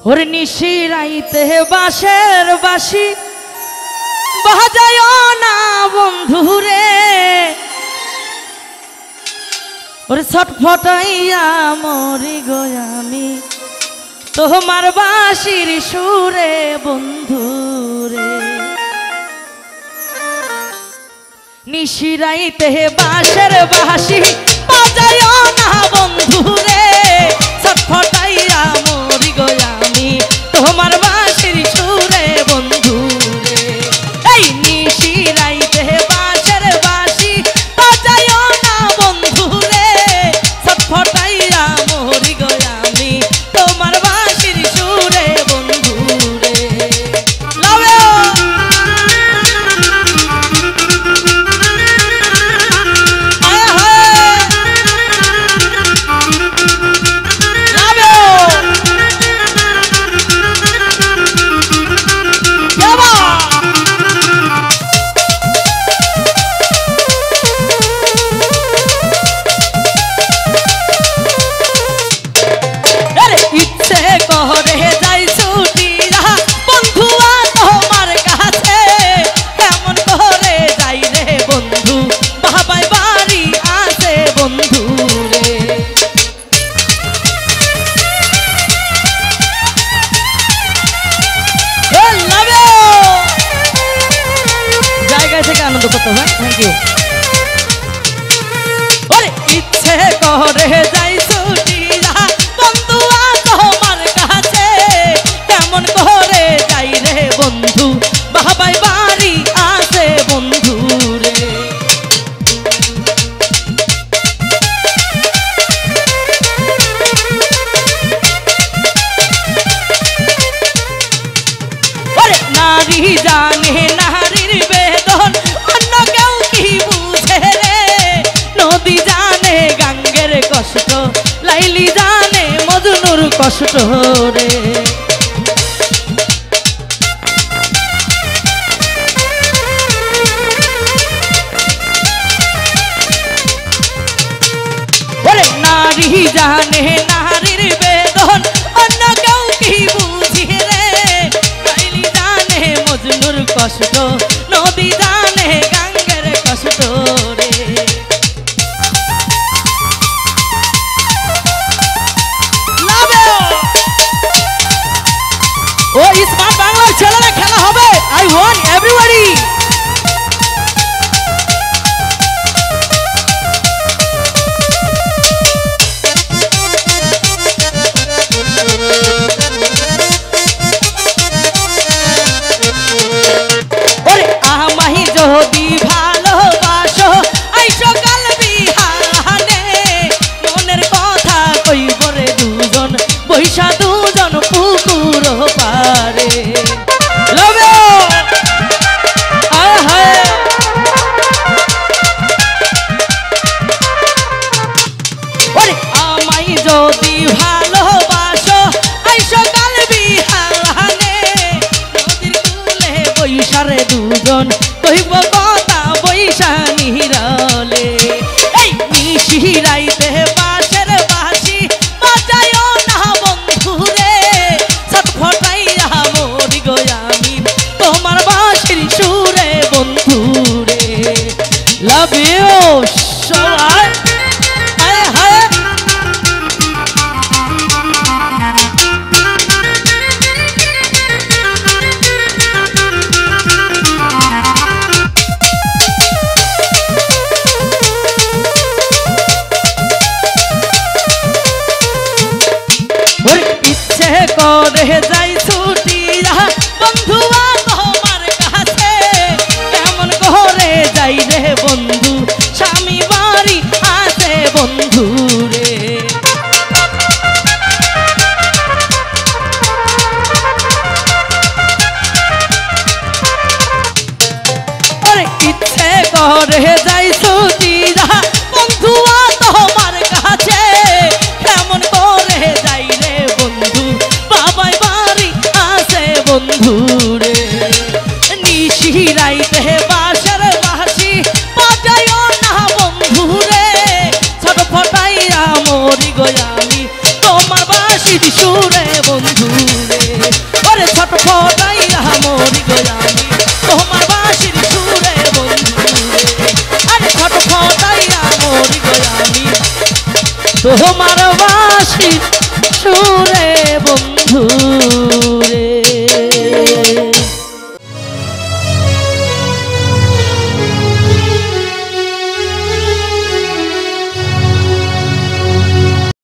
ওরে নিশি রাইতে বাঁশের বাঁশি বাজায় না বন্ধুরে, ওরে ছটফটাইয়া মরি গো আমি তোমার বাঁশির সুরে বন্ধুরে। নিশি রাইতে বাঁশের বাঁশি বাজায় না বন্ধুরে, ছটফটাইয়া মরি গো আমি তোমার বাঁশির সুরে বন্ধুরে। এই নিশি রাইতে বাঁশের বাঁশি বাজায় না বন্ধুরে, ছটফটাইয়া মরি গো আমি তোমার বাঁশির সুরে বন্ধুরে। লাভে আনন্দ করতে হয়। Thank you. ওরে ইচ্ছে করে যাই ছুটিয়া বন্ধু তোমার কাছে, কেমন করে যাই রে বন্ধু বাবাই বাড়ি আছে বন্ধু রে। ওরে নারী জানে নারীর বেদন, অন্য কেউ কি বুঝে রে। নদী জানে গাঙ্গের কষ্ট, লাইলি জানে মজনুর কষ্ট রে। ওরে নারী জানে নারীর বেদন, অন্য কেউ কি বুঝি রে। লাইলি জানে মজনুর কষ্ট, নদী জানে গাঙ্গের কষ্ট রে। ও স্মার্ট বাংলার ছেলেরা খেলা হবে। I want everybody. ওরে আমাহি যদি ভালোবাসো আইসো কাল বিহানে, মনের কথা কইব রে দুজন বৈশা দুজন পুকুর পারে। লবে আয় হায় ওরে আমাই যদি ভালোবাসো আইসো কাল বিহানে, নদীর কূলে বৈশা রে দুজন কইব কথা বৈশা নিরলে। এই নিশি রাইতে বাঁশের বাঁশি বাজায় না বন্ধুরে, ছটফটাইয়া মরি গো আমি তোমার বাঁশির সুরে বন্ধুরে। লাভ ইউ সবাই। হায় হায় ইচ্ছে করে যাই ছুটিয়া বন্ধু তোমার কাছে, কেমন করে যাই রে বন্ধু স্বামী বাড়ি আছে বন্ধু রে। ওরে ইচ্ছে করে যাই ছুটিয়া বন্ধু তোমার কাছে, কেমন করে যাই রে বন্ধু বাবাই বাড়ি আছে বন্ধু রে। নিশি রাইতে বাঁশের বাঁশি বাজায় না বন্ধু রে, ছটফটাইয়া মরি গো আমি তোমার বাঁশির সুরে বন্ধু রে। বাঁশির সুরে বন্ধু রে।